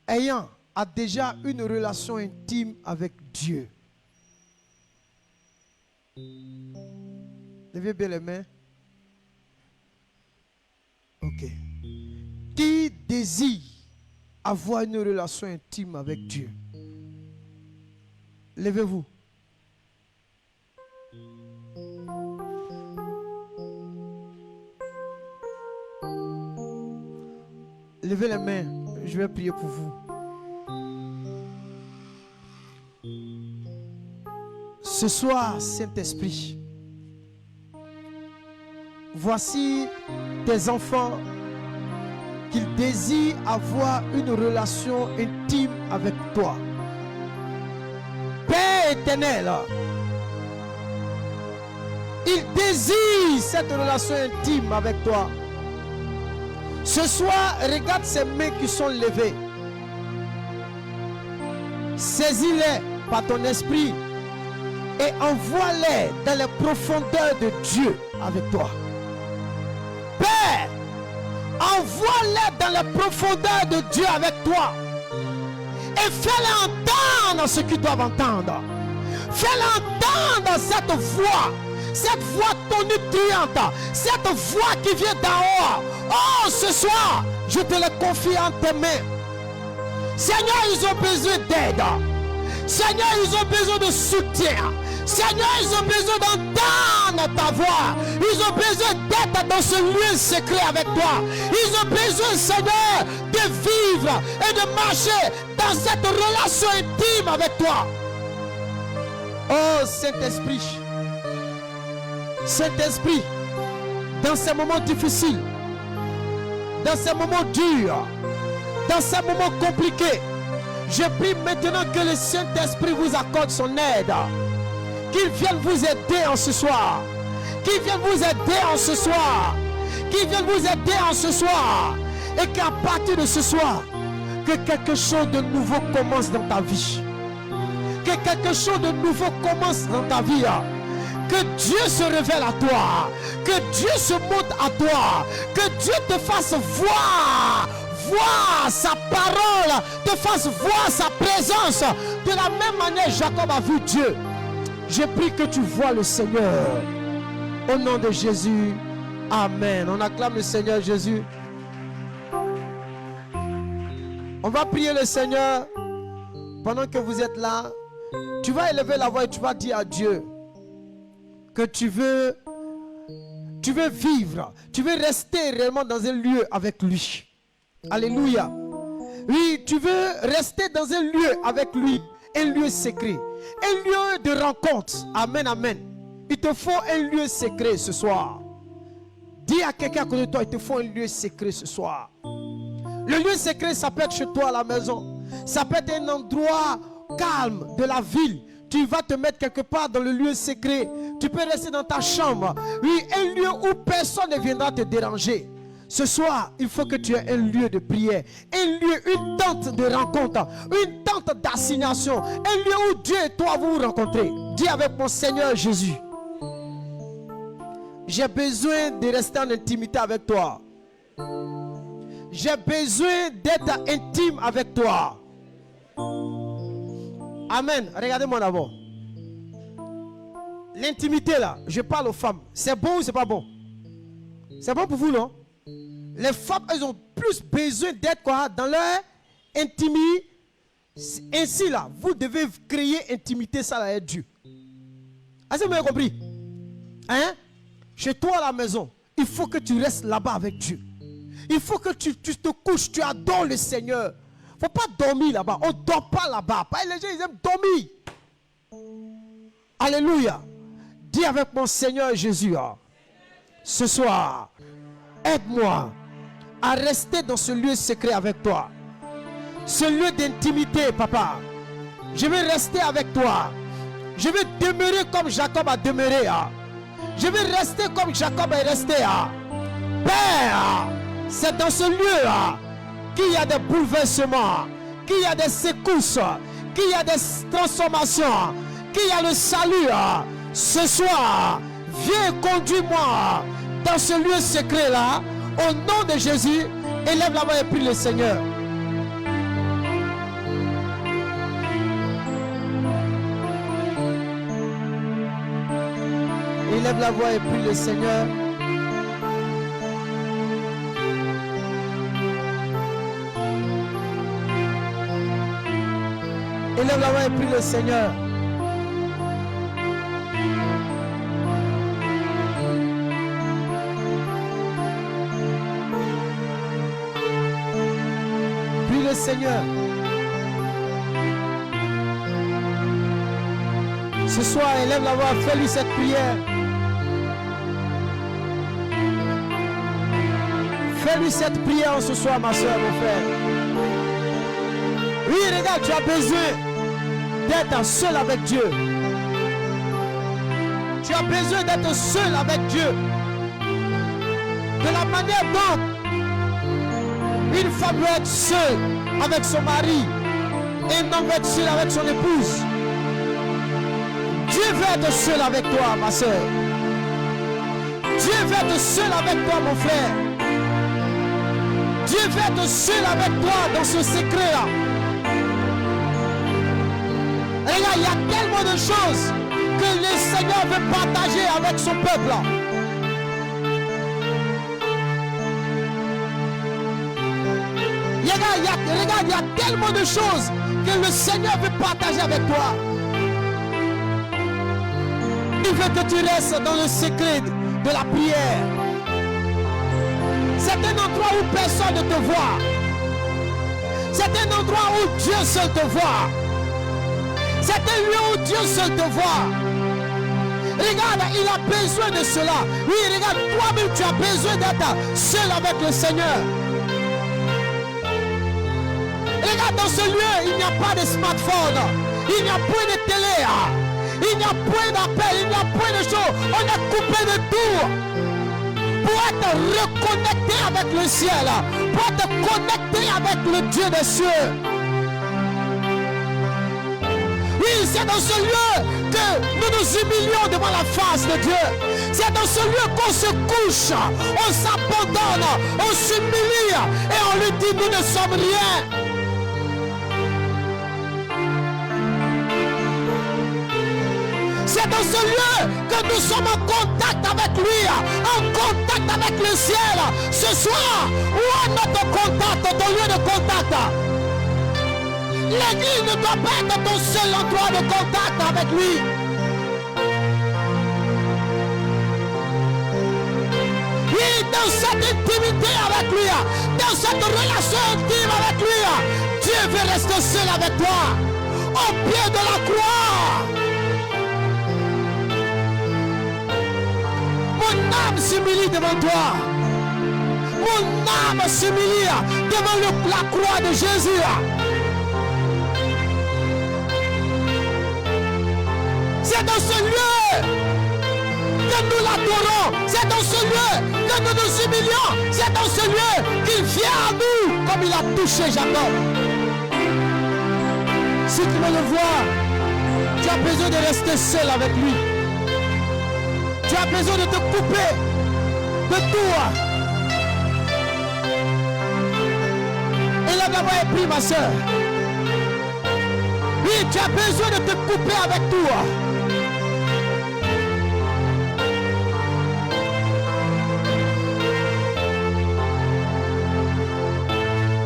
a déjà une relation intime avec Dieu? Levez bien les mains. Ok. Qui désire avoir une relation intime avec Dieu? Levez-vous. Levez les mains. Je vais prier pour vous. Ce soir, Saint-Esprit, voici tes enfants qui désirent avoir une relation intime avec toi. Père éternel, ils désirent cette relation intime avec toi. Ce soir, regarde ces mains qui sont levées. Saisis-les par ton esprit et envoie-les dans les profondeurs de Dieu avec toi. Père, envoie-les dans les profondeurs de Dieu avec toi et fais-les entendre ce qu'ils doivent entendre. Fais-les entendre cette voix tonitruante, cette voix qui vient d'en haut. Oh, ce soir, je te le confie en tes mains. Seigneur, ils ont besoin d'aide. Seigneur, ils ont besoin de soutien. Seigneur, ils ont besoin d'entendre ta voix. Ils ont besoin d'être dans ce lieu secret avec toi. Ils ont besoin, Seigneur, de vivre et de marcher dans cette relation intime avec toi. Oh, Saint-Esprit. Saint-Esprit, dans ces moments difficiles, dans ces moments durs, dans ces moments compliqués, je prie maintenant que le Saint-Esprit vous accorde son aide. Qu'il vienne vous aider en ce soir. Qu'il vienne vous aider en ce soir. Qu'il vienne vous aider en ce soir. Et qu'à partir de ce soir, que quelque chose de nouveau commence dans ta vie. Que quelque chose de nouveau commence dans ta vie. Que Dieu se révèle à toi. Que Dieu se montre à toi. Que Dieu te fasse voir sa parole, te fasse voir sa présence. De la même manière, Jacob a vu Dieu. Je prie que tu vois le Seigneur. Au nom de Jésus. Amen. On acclame le Seigneur Jésus. On va prier le Seigneur. Pendant que vous êtes là, tu vas élever la voix et tu vas dire à Dieu que tu veux vivre, tu veux rester réellement dans un lieu avec lui. Alléluia. Oui, tu veux rester dans un lieu avec lui un lieu secret, un lieu de rencontre. Amen, amen. Il te faut un lieu secret ce soir. Dis à quelqu'un à côté de toi, il te faut un lieu secret ce soir. Le lieu secret, ça peut être chez toi à la maison. Ça peut être un endroit calme de la ville. Tu vas te mettre quelque part dans le lieu secret. Tu peux rester dans ta chambre. Oui, un lieu où personne ne viendra te déranger. Ce soir, il faut que tu aies un lieu de prière, un lieu, une tente de rencontre, une tente d'assignation, un lieu où Dieu et toi vous vous rencontrez. Dis avec mon Seigneur Jésus, j'ai besoin de rester en intimité avec toi. J'ai besoin d'être intime avec toi. Amen. Regardez-moi d'abord. L'intimité là, je parle aux femmes. C'est bon ou c'est pas bon? C'est bon pour vous, non? Les femmes, elles ont plus besoin d'être quoi? Dans leur intimité. Ainsi là, vous devez créer intimité, ça là avec Dieu. Est-ce que vous avez compris? Hein? Chez toi à la maison, il faut que tu restes là-bas avec Dieu. Il faut que tu te couches, tu adores le Seigneur. Il ne faut pas dormir là-bas. On ne dort pas là-bas. Les gens, ils aiment dormir. Alléluia. Dis avec mon Seigneur Jésus, ce soir, aide-moi à rester dans ce lieu secret avec toi. Ce lieu d'intimité, papa. Je vais rester avec toi. Je vais demeurer comme Jacob a demeuré. Je vais rester comme Jacob est resté. Père, c'est dans ce lieu qu'il y a des bouleversements, qu'il y a des secousses, qu'il y a des transformations, qu'il y a le salut. Ce soir, viens conduis-moi dans ce lieu secret là. Au nom de Jésus, élève la main et prie le Seigneur. Élève la voix et prie le Seigneur. Élève la voix et prie le Seigneur. Prie le Seigneur. Ce soir, élève la voix, fais-lui cette prière. Fais-lui cette prière ce soir, ma soeur, mon frère. Oui, regarde, tu as besoin d'être seul avec Dieu. Tu as besoin d'être seul avec Dieu. De la manière dont une femme doit être seule avec son mari et un homme doit être seul avec son épouse. Dieu veut être seul avec toi, ma soeur. Dieu veut être seul avec toi, mon frère. Dieu veut être seul avec toi dans ce secret-là. Regarde, il y a tellement de choses que le Seigneur veut partager avec son peuple. Regarde, il y a tellement de choses que le Seigneur veut partager avec toi. Il veut que tu restes dans le secret de la prière. C'est un endroit où personne ne te voit. C'est un endroit où Dieu seul te voit. C'est un lieu où Dieu seul te voit. Regarde, il a besoin de cela. Oui, regarde, toi-même tu as besoin d'être seul avec le Seigneur. Regarde, dans ce lieu, il n'y a pas de smartphone. Il n'y a point de télé. Il n'y a point d'appel. Il n'y a point de choses. On est coupé de tout. Pour être reconnecté avec le ciel. Pour être connecté avec le Dieu des cieux. Oui, c'est dans ce lieu que nous nous humilions devant la face de Dieu. C'est dans ce lieu qu'on se couche, on s'abandonne, on s'humilie et on lui dit nous ne sommes rien. C'est dans ce lieu que nous sommes en contact avec lui, en contact avec le ciel. Ce soir, où est notre contact, ton lieu de contact? L'église ne doit pas être ton seul endroit de contact avec lui. Oui, dans cette intimité avec lui, dans cette relation intime avec lui, Dieu veut rester seul avec toi. Au pied de la croix. Mon âme s'humilie devant toi. Mon âme s'humilie devant la croix de Jésus. C'est dans ce lieu que nous l'adorons. C'est dans ce lieu que nous nous humilions. C'est dans ce lieu qu'il vient à nous comme il a touché Jacob. Si tu veux le voir, tu as besoin de rester seul avec lui. Tu as besoin de te couper de tout. Et là d'abord est pris, ma soeur. Oui, tu as besoin de te couper avec tout.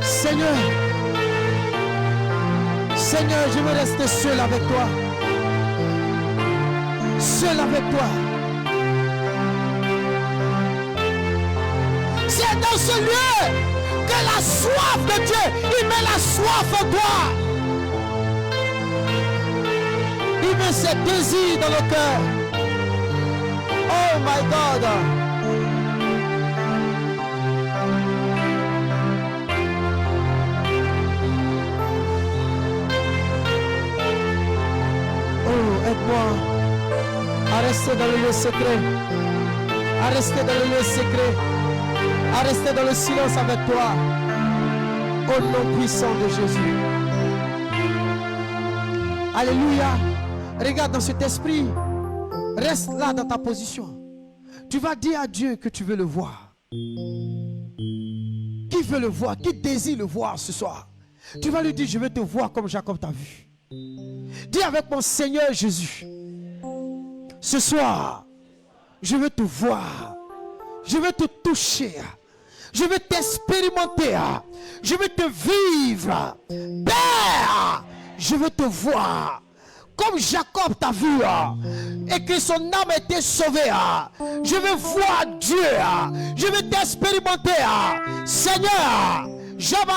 Seigneur, Seigneur, je veux rester seul avec toi. Seul avec toi. C'est dans ce lieu que la soif de Dieu, il met la soif en toi. Il met ses désirs dans le cœur. Oh my God. Aide-moi à rester dans le lieu secret, à rester dans le lieu secret, à rester dans le silence avec toi, au nom puissant de Jésus. Alléluia. Regarde dans cet esprit, reste là dans ta position. Tu vas dire à Dieu que tu veux le voir. Qui veut le voir? Qui désire le voir ce soir? Tu vas lui dire, je veux te voir comme Jacob t'a vu. Dis avec mon Seigneur Jésus, ce soir, je veux te voir, je veux te toucher, je veux t'expérimenter, je veux te vivre. Père, je veux te voir comme Jacob t'a vu et que son âme a été sauvée. Je veux voir Dieu, je veux t'expérimenter. Seigneur, j'avais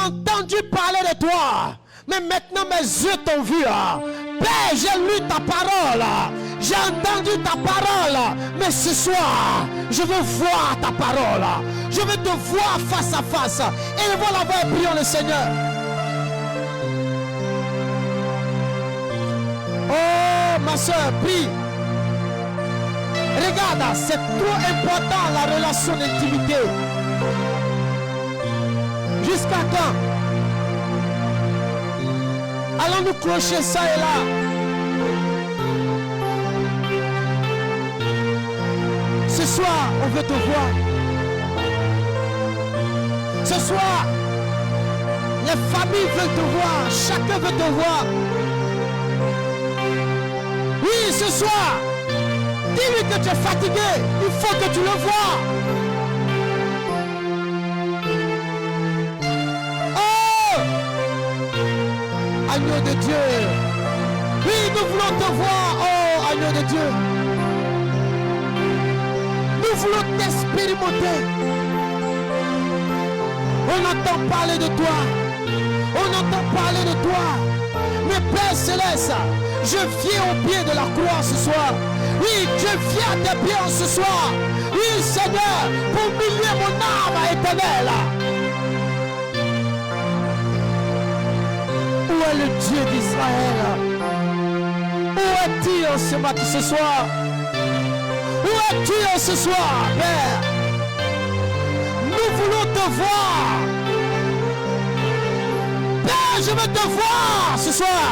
entendu parler de toi. Mais maintenant mes yeux t'ont vu. Père, j'ai lu ta parole. J'ai entendu ta parole. Mais ce soir, je veux voir ta parole. Je veux te voir face à face. Élevons la voix et prions le Seigneur. Oh, ma soeur, prie. Regarde, c'est trop important la relation d'intimité. Jusqu'à quand? Allons-nous clocher ça et là? Ce soir, on veut te voir. Ce soir, les familles veulent te voir. Chacun veut te voir. Oui, ce soir, dis-lui que tu es fatigué. Il faut que tu le vois. Agneau de Dieu. Oui, nous voulons te voir, oh agneau de Dieu. Nous voulons t'expérimenter. On entend parler de toi. On entend parler de toi. Mais Père Céleste, je viens au pied de la croix ce soir. Oui, je viens à tes pieds ce soir. Oui, Seigneur, pour humilier mon âme éternelle. Où est le Dieu d'Israël? Où es-tu ce soir? Où es-tu ce soir, Père? Nous voulons te voir. Père, je veux te voir ce soir.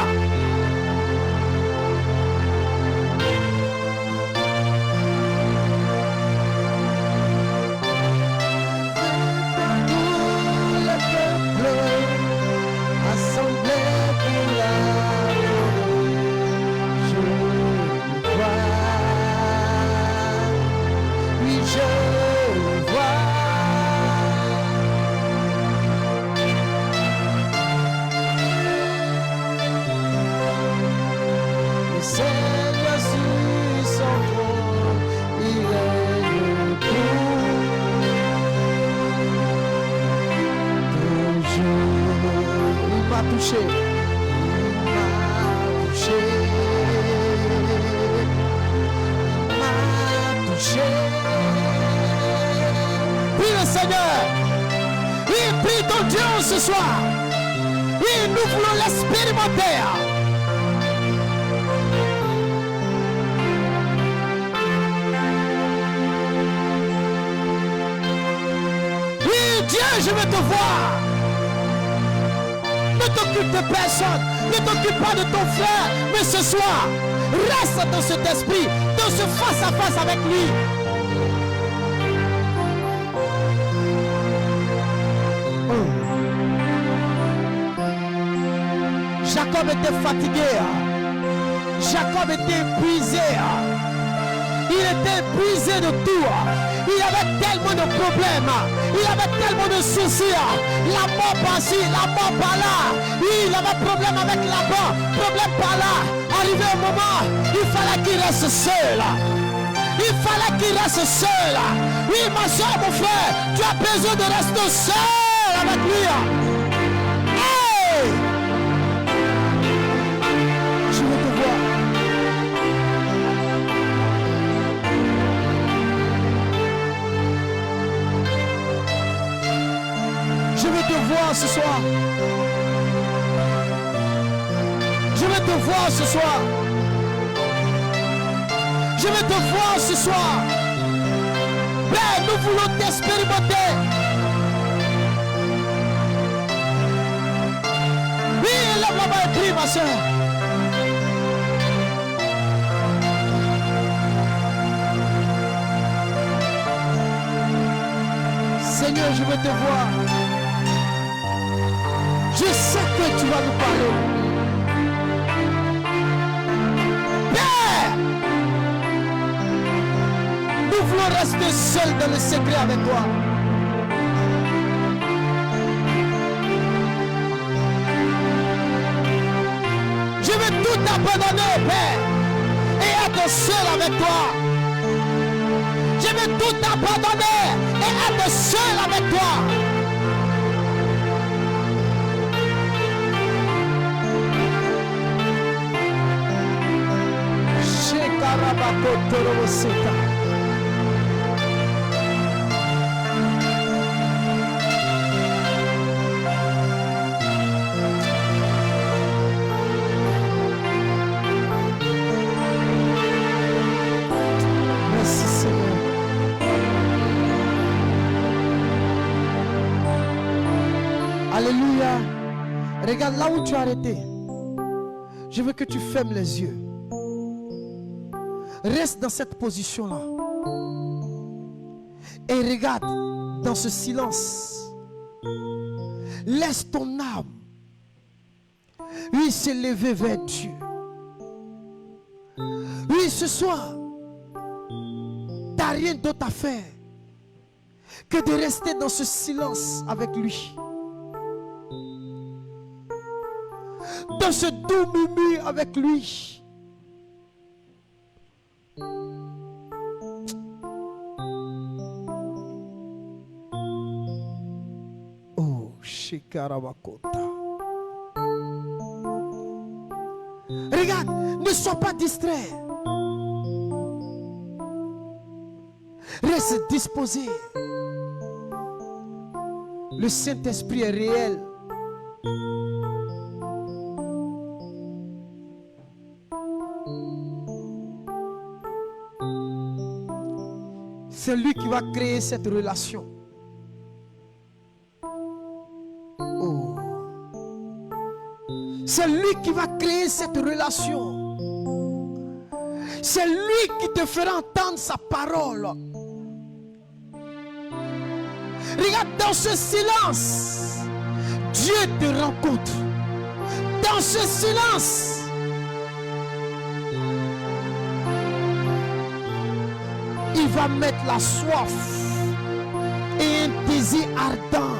ton Dieu ce soir. Oui, nous voulons l'expérimenter. Oui, Dieu, je veux te voir. Ne t'occupe de personne. Ne t'occupe pas de ton frère. Mais ce soir, reste dans cet esprit, dans ce face à face avec lui. Jacob était fatigué. Jacob était épuisé. Il était épuisé de tout. Il avait tellement de problèmes. Il avait tellement de soucis. La mort par-ci, la mort par-là. Il avait problème avec la mort, problème par-là. Arrivé au moment, il fallait qu'il reste seul. Il fallait qu'il reste seul. Oui, ma soeur, mon frère, tu as besoin de rester seul avec lui. Hey! Je veux te voir. Je veux te voir ce soir. Je veux te voir ce soir. Je veux te voir ce soir. Père, nous voulons t'expérimenter. Oui, lève la main et prie, ma soeur. Seigneur, je veux te voir. Je sais que tu vas nous parler. Père, nous voulons rester seuls dans le secret avec toi. Je veux tout abandonner, Père, et être seul avec toi. Je veux tout abandonner et être seul avec toi. Merci Seigneur. Alléluia. Regarde là où tu as arrêté. Je veux que tu fermes les yeux. Reste dans cette position-là. Et regarde dans ce silence. Laisse ton âme, oui, s'élever vers Dieu. Oui, ce soir, tu n'as rien d'autre à faire que de rester dans ce silence avec lui. Dans ce doux murmure avec lui. Oh, Shikarawakota. Regarde, ne sois pas distrait. Reste disposé. Le Saint-Esprit est réel. C'est lui qui va créer cette relation. Oh. C'est lui qui va créer cette relation. C'est lui qui te fera entendre sa parole. Regarde, dans ce silence, Dieu te rencontre. Dans ce silence, il va mettre la soif et un désir ardent.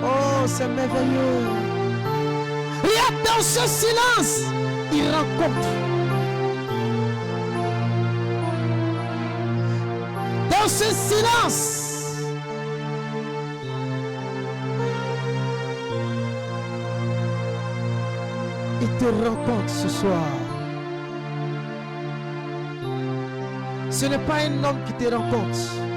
Oh, c'est merveilleux. Regarde, dans ce silence, il rencontre. Dans ce silence, il te rencontre ce soir. Ce n'est pas un homme qui te rencontre.